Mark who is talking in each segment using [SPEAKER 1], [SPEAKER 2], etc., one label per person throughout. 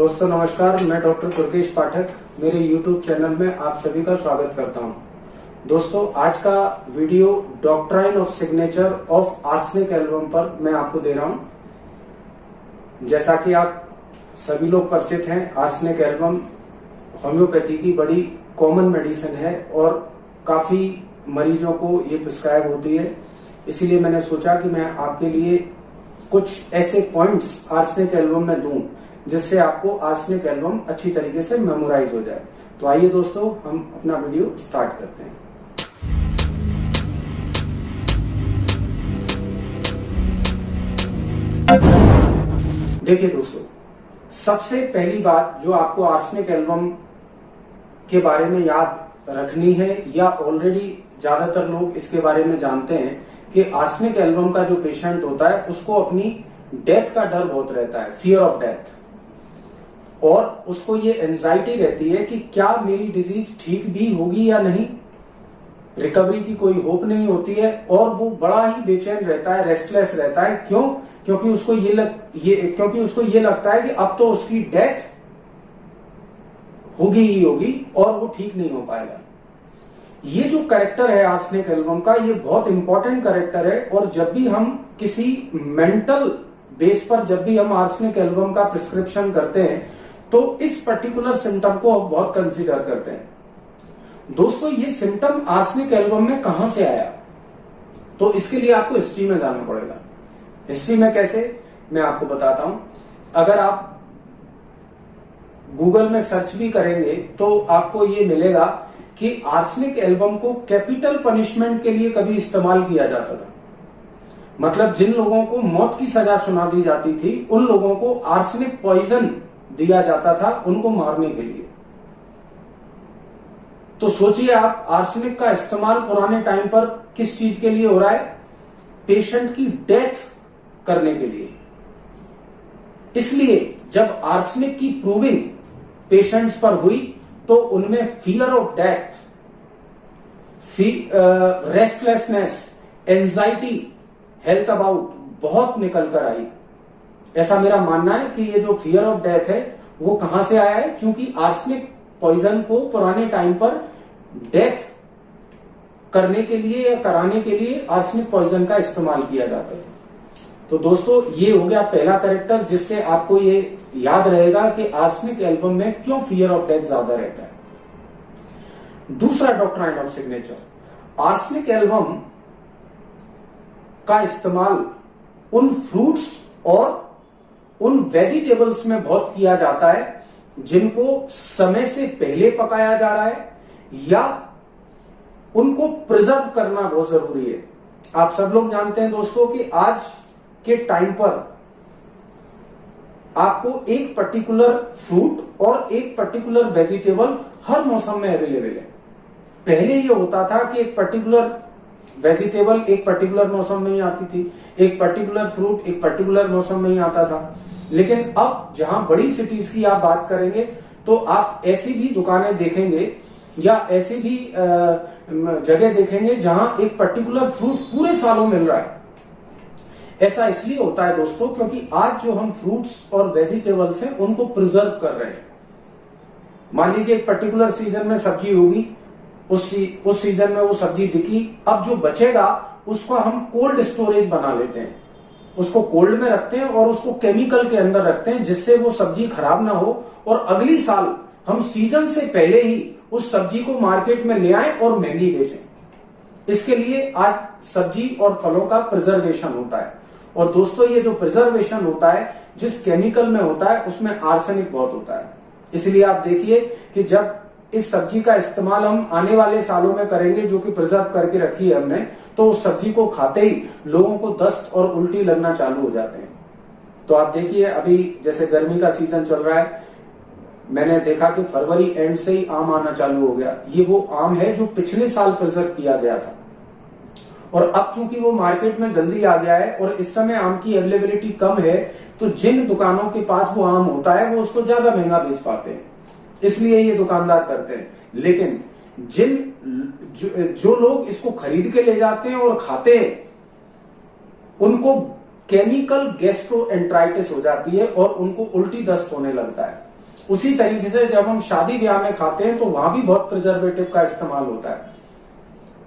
[SPEAKER 1] दोस्तों नमस्कार, मैं डॉक्टर दुर्गेश पाठक मेरे YouTube चैनल में आप सभी का स्वागत करता हूं। दोस्तों आज का video doctrine of signature of arsenic album पर मैं आपको दे रहा हूं। जैसा कि आप सभी लोग परिचित हैं, आर्सेनिक एल्बम होम्योपैथी की बड़ी कॉमन मेडिसिन है और काफी मरीजों को ये प्रिस्क्राइब होती है। इसीलिए मैंने सोचा कि मैं आपके लिए कुछ ऐसे पॉइंट्स आर्सेनिक एल्बम में दूं जिससे आपको आर्सेनिक एल्बम अच्छी तरीके से मेमोराइज हो जाए। तो आइए दोस्तों, हम अपना वीडियो स्टार्ट करते हैं। देखिए दोस्तों, सबसे पहली बात जो आपको आर्सेनिक एल्बम के बारे में याद रखनी है, या ऑलरेडी ज्यादातर लोग इसके बारे में जानते हैं कि आर्सेनिक एल्बम का जो पेशेंट होता है उसको अपनी डेथ का डर बहुत रहता है, फियर ऑफ डेथ, और उसको ये एंजाइटी रहती है कि क्या मेरी डिजीज ठीक भी होगी या नहीं। रिकवरी की कोई होप नहीं होती है और वो बड़ा ही बेचैन रहता है, रेस्टलेस रहता है। क्यों? क्योंकि उसको ये लगता है कि अब तो उसकी डेथ होगी ही होगी और वो ठीक नहीं हो पाएगा। ये जो कैरेक्टर है आर्सेनिक एल्बम का, ये बहुत इंपॉर्टेंट कैरेक्टर है। और जब भी हम किसी मेंटल बेस पर जब भी हम आर्सेनिक एल्बम का प्रिस्क्रिप्शन करते हैं तो इस पर्टिकुलर सिम्टम को हम बहुत कंसीडर करते हैं। दोस्तों ये सिम्टम आर्सेनिक एल्बम में कहां से आया, तो इसके लिए आपको हिस्ट्री में जाना पड़ेगा। हिस्ट्री में कैसे, मैं आपको बताता हूं। अगर आप गूगल में सर्च भी करेंगे तो आपको ये मिलेगा कि आर्सेनिक एल्बम को कैपिटल पनिशमेंट के लिए कभी इस्तेमाल किया जाता था। मतलब जिन लोगों को मौत की सजा सुना दी जाती थी उन लोगों को आर्सेनिक पॉइजन दिया जाता था उनको मारने के लिए। तो सोचिए आप, आर्सेनिक का इस्तेमाल पुराने टाइम पर किस चीज के लिए हो रहा है? पेशेंट की डेथ करने के लिए। इसलिए जब आर्सेनिक की प्रूविंग पेशेंट्स पर हुई तो उनमें fear of death, restlessness, anxiety, health about बहुत निकल कर आई। ऐसा मेरा मानना है कि ये जो फियर ऑफ डेथ है वो कहां से आया है? क्योंकि आर्सेनिक पॉइजन को पुराने टाइम पर डेथ करने के लिए या कराने के लिए आर्सेनिक पॉइजन का इस्तेमाल किया जाता है। तो दोस्तों ये हो गया पहला कैरेक्टर जिससे आपको ये याद रहेगा कि आर्सेनिक एल्बम में क्यों फियर ऑफ डेथ ज्यादा रहता है। दूसरा doctrine of signature, arsenic album का इस्तेमाल उन फ्रूट्स और उन वेजिटेबल्स में बहुत किया जाता है जिनको समय से पहले पकाया जा रहा है या उनको प्रिजर्व करना बहुत जरूरी है। आप सब लोग जानते हैं दोस्तों कि आज के टाइम पर आपको एक पर्टिकुलर फ्रूट और एक पर्टिकुलर वेजिटेबल हर मौसम में अवेलेबल है। पहले ये होता था कि एक पर्टिकुलर वेजिटेबल एक पर्टिकुलर मौसम में ही आती थी, एक पर्टिकुलर फ्रूट एक पर्टिकुलर मौसम में ही आता था। लेकिन अब जहां बड़ी सिटीज की आप बात करेंगे तो आप ऐसी भी दुकानें देखेंगे या ऐसी भी जगह देखेंगे जहां एक पर्टिकुलर फ्रूट पूरे सालों मिल रहा है। ऐसा इसलिए होता है दोस्तों क्योंकि आज जो हम फ्रूट्स और वेजिटेबल्स हैं उनको प्रिजर्व कर रहे हैं। मान लीजिए एक पर्टिकुलर सीजन में सब्जी होगी, उस सीजन में वो सब्जी बिकी, अब जो बचेगा उसको हम कोल्ड स्टोरेज बना लेते हैं, उसको कोल्ड में रखते हैं और उसको केमिकल के अंदर रखते हैं जिससे वो सब्जी खराब ना हो और अगली साल हम सीजन से पहले ही उस सब्जी को मार्केट में ले आए और महंगी बेचें। इसके लिए आज सब्जी और फलों का प्रिजर्वेशन होता है। और दोस्तों ये जो प्रिजर्वेशन होता है, जिस केमिकल में होता है उसमें आर्सेनिक बहुत होता है। इसलिए आप देखिए कि जब इस सब्जी का इस्तेमाल हम आने वाले सालों में करेंगे जो कि प्रिजर्व करके रखी है हमने, तो उस सब्जी को खाते ही लोगों को दस्त और उल्टी लगना चालू हो जाते हैं। तो आप देखिए अभी जैसे गर्मी का सीजन चल रहा है, मैंने देखा कि फरवरी एंड से ही आम आना चालू हो गया। ये वो आम है जो पिछले साल प्रिजर्व किया गया था और अब चूंकि वो मार्केट में जल्दी आ गया है और इस समय आम की अवेलेबिलिटी कम है, तो जिन दुकानों के पास वो आम होता है वो उसको ज्यादा महंगा बेच पाते हैं, इसलिए ये दुकानदार करते हैं। लेकिन जो लोग इसको खरीद के ले जाते हैं और खाते हैं उनको केमिकल गैस्ट्रोएंटराइटिस हो जाती है और उनको उल्टी दस्त होने लगता है। उसी तरीके से जब हम शादी ब्याह में खाते हैं तो वहां भी बहुत प्रिजर्वेटिव का इस्तेमाल होता है।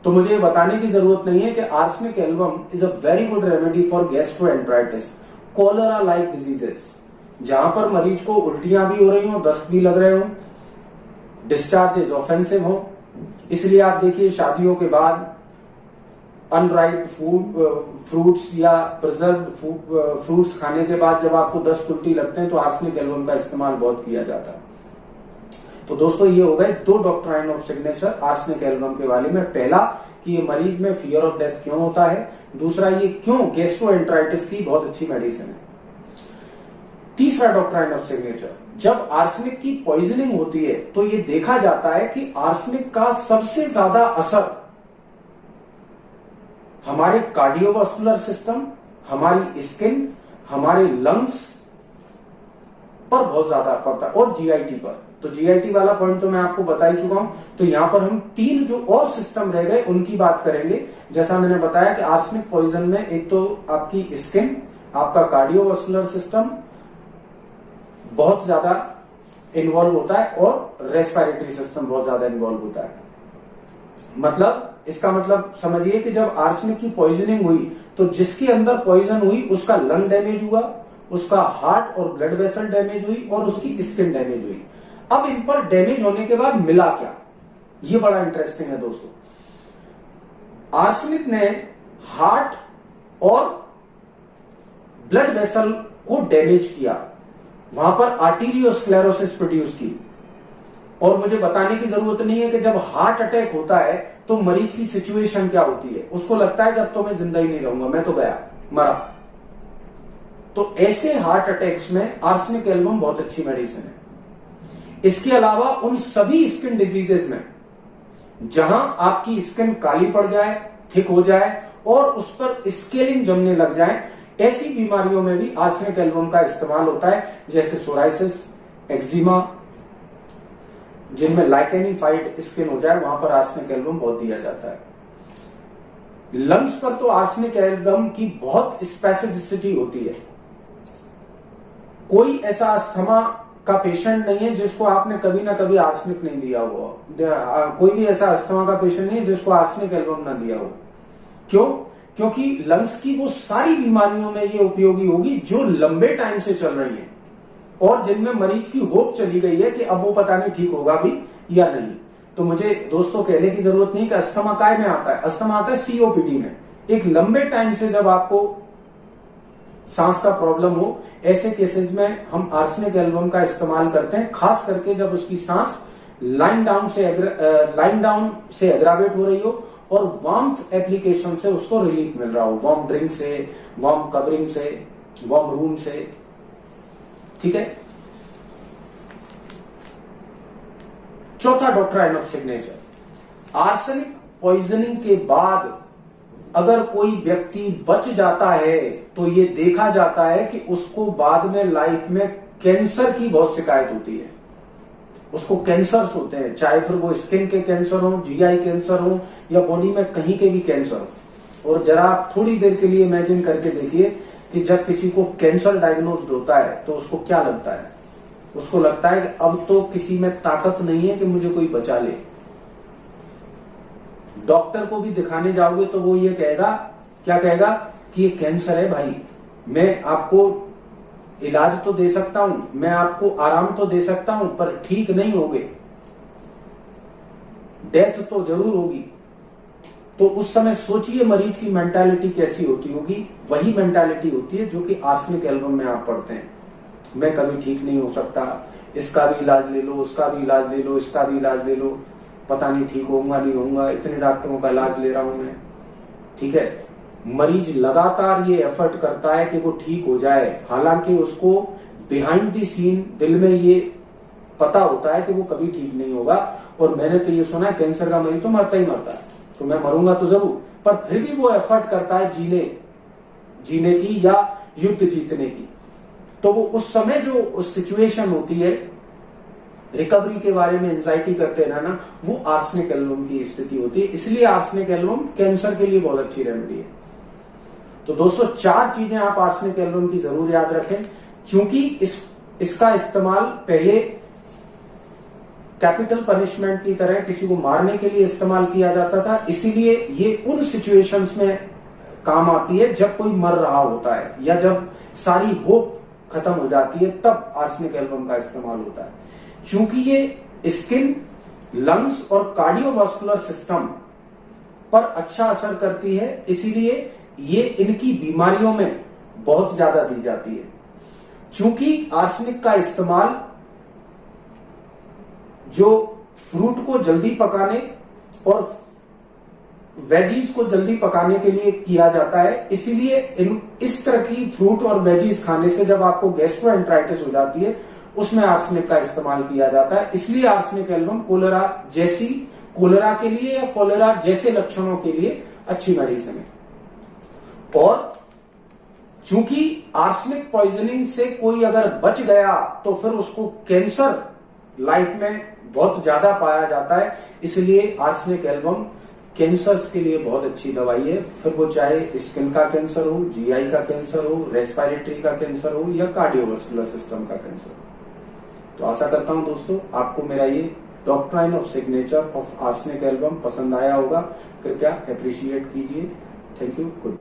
[SPEAKER 1] तो मुझे ये बताने की जरूरत नहीं है कि arsenic album is a very good remedy for gastroenteritis, cholera like diseases, जहां पर मरीज को उल्टियां भी हो रही हो, दस्त भी लग रहे हो, डिस्चार्जेज ऑफेंसिव हो। इसलिए आप देखिए शादियों के बाद अनराइप फ्रूट्स या प्रिजर्व फ्रूट्स खाने के बाद जब आपको दस्त उल्टी लगते हैं तो आर्सेनिक एल्बम का इस्तेमाल बहुत किया जाता है। तो दोस्तों ये हो गए 2 doctrine of signature arsenic album के बारे में। पहला कि ये मरीज में फियर ऑफ डेथ क्यों होता है, दूसरा ये क्यों गैस्ट्रोएंटेराइटिस की बहुत अच्छी मेडिसिन है। तीसरा डॉक्ट्राइन ऑफ सिग्नेचर, जब आर्सेनिक की पॉइजनिंग होती है तो ये देखा जाता है कि आर्सेनिक का सबसे ज्यादा असर हमारे कार्डियोवास्कुलर सिस्टम, हमारी स्किन, हमारे लंग्स पर बहुत ज्यादा पड़ता है और जीआईटी पर। तो जीआईटी वाला पॉइंट तो मैं आपको बता ही चुका हूं। तो यहां पर हम 3 जो और सिस्टम रह गए उनकी बात करेंगे। जैसा मैंने बताया कि आर्सेनिक पॉइजन में एक तो आपकी स्किन, आपका कार्डियोवास्कुलर सिस्टम बहुत ज्यादा इन्वॉल्व होता है और रेस्पिरेटरी सिस्टम बहुत ज्यादा इन्वॉल्व होता है। मतलब इसका मतलब समझिए कि जब आर्सेनिक की पॉइजनिंग हुई तो जिसके अंदर पॉइजन हुई उसका लंग डैमेज हुआ, उसका हार्ट और ब्लड वेसल डैमेज हुई और उसकी स्किन डैमेज हुई। अब इन पर डैमेज होने के बाद मिला क्या, ये बड़ा इंटरेस्टिंग है दोस्तों। आर्सेनिक ने हार्ट और ब्लड वेसल को डैमेज किया, वहां पर आर्टीरियोस्क्लेरोसिस प्रोड्यूस की। और मुझे बताने की जरूरत नहीं है कि जब हार्ट अटैक होता है तो मरीज की सिचुएशन क्या होती है। उसको लगता है कि अब तो मैं जिंदा ही नहीं रहूंगा, मैं तो गया, मरा। तो ऐसे हार्ट अटैक्स में आर्सेनिक एल्बम बहुत अच्छी मेडिसिन है। इसके अलावा उन सभी स्किन डिजीजेस में जहां आपकी स्किन काली पड़ जाए, थिक हो जाए और उस पर स्केलिंग जमने लग जाए, ऐसी बीमारियों में भी आर्सेनिक एल्बम का इस्तेमाल होता है। जैसे सोराइसिस, एक्जिमा, जिनमें लाइकेनिफाइड स्किन हो जाए वहां पर आर्सेनिक एल्बम बहुत दिया जाता है। लंग्स पर तो आर्सेनिक एल्बम की बहुत स्पेसिफिसिटी होती है। कोई ऐसा अस्थमा का पेशेंट नहीं है जिसको आपने कभी ना कभी आर्सेनिक नहीं दिया हुआ। कोई भी ऐसा अस्थमा का पेशेंट नहीं है जिसको आर्सेनिक एल्बम ना दिया हो। क्यों? क्योंकि लंग्स की वो सारी बीमारियों में ये उपयोगी होगी जो लंबे टाइम से चल रही है और जिनमें मरीज की होप चली गई है कि अब वो पता नहीं ठीक होगा भी या नहीं। तो मुझे दोस्तों कहने की जरूरत नहीं कि अस्थमा काय में आता है। अस्थमा आता है सीओपीडी में। एक लंबे टाइम से जब आपको सांस का प्रॉब्लम हो, ऐसे केसेस में हम आर्सेनिक एल्बम का इस्तेमाल करते हैं, खास करके जब उसकी सांस लाइन डाउन से एग्रावेट हो रही हो और वार्मथ एप्लीकेशन से उसको रिलीफ मिल रहा हो, वार्म ड्रिंक से, वार्म कवरिंग से, वार्म रूम से। ठीक है। चौथा doctrine of signature, arsenic poisoning के बाद अगर कोई व्यक्ति बच जाता है तो ये देखा जाता है कि उसको बाद में लाइफ में कैंसर की बहुत शिकायत होती है। उसको कैंसर्स होते हैं, चाहे फिर वो स्किन के कैंसर हो, जीआई कैंसर हो या बॉडी में कहीं के भी कैंसर हो। और जरा आप थोड़ी देर के लिए इमेजिन करके देखिए कि जब किसी को कैंसर डायग्नोस्ड होता है तो उसको क्या लगता है। उसको लगता है कि अब तो किसी में ताकत नहीं है कि मुझे कोई बचा ले। डॉक्टर को भी दिखाने जाओगे तो वो ये कहेगा, क्या कहेगा कि ये कैंसर है भाई, मैं आपको इलाज तो दे सकता हूं, मैं आपको आराम तो दे सकता हूं, पर ठीक नहीं होगे, डेथ तो जरूर होगी। तो उस समय सोचिए मरीज की मेंटालिटी कैसी होती होगी। वही मेंटालिटी होती है जो कि आर्सेनिक एल्बम में आप पढ़ते हैं। मैं कभी ठीक नहीं हो सकता, इसका भी इलाज ले लो, उसका भी इलाज ले लो, इसका भी इलाज ले लो, पता नहीं ठीक होऊंगा नहीं होऊंगा, इतने डॉक्टरों का इलाज ले रहा हूं मैं। ठीक है। मरीज लगातार ये एफर्ट करता है कि वो ठीक हो जाए, हालांकि उसको बिहाइंड द सीन दिल में ये पता होता है कि वो कभी ठीक नहीं होगा। और मैंने तो ये सुना है कैंसर का मरीज तो मरता ही मरता है, तो मैं मरूंगा तो जरूर, पर फिर भी वो एफर्ट करता है जीने की या युद्ध जीतने की। तो वो उस समय जो उस सिचुएशन होती है, रिकवरी के बारे में एंजाइटी करते रहना, वो आर्सेनिक एल्बम की स्थिति होती है। इसलिए आर्सेनिक एल्बम कैंसर के लिए बहुत अच्छी रेमेडी है। तो दोस्तों 4 चीजें आप आर्सेनिक एल्बम की जरूर याद रखें, क्योंकि इसका इस्तेमाल पहले कैपिटल पनिशमेंट की तरह किसी को मारने के लिए इस्तेमाल किया जाता था, इसीलिए ये उन सिचुएशंस में काम आती है जब कोई मर रहा होता है या जब सारी होप खत्म हो जाती है, तब आर्सेनिक एल्बम का इस्तेमाल होता है। क्योंकि ये स्किन, लंग्स और कार्डियोवास्कुलर सिस्टम पर अच्छा असर करती है, इसीलिए ये इनकी बीमारियों में बहुत ज्यादा दी जाती है। चूंकि आर्सेनिक का इस्तेमाल जो फ्रूट को जल्दी पकाने और वेजीज को जल्दी पकाने के लिए किया जाता है, इसीलिए इस तरह की फ्रूट और वेजीज खाने से जब आपको गैस्ट्रोएंटराइटिस हो जाती है, उसमें आर्सेनिक का इस्तेमाल किया जाता है। इसलिए आर्सेनिक एल्बम कोलेरा के लिए या कोलेरा जैसे लक्षणों के लिए अच्छी मेडिसिन है। और चूंकि आर्सेनिक पॉइजनिंग से कोई अगर बच गया तो फिर उसको कैंसर लाइफ में बहुत ज्यादा पाया जाता है, इसलिए आर्सेनिक एल्बम कैंसर्स के लिए बहुत अच्छी दवाई है। फिर वो चाहे स्किन का कैंसर हो, जीआई का कैंसर हो, रेस्पिरेटरी का कैंसर हो या कार्डियोवास्कुलर सिस्टम का कैंसर हो। तो आशा करता हूं दोस्तों आपको मेरा ये doctrine of signature of arsenic album पसंद आया होगा। कृपया अप्रिशिएट कीजिए। Thank you. गुड।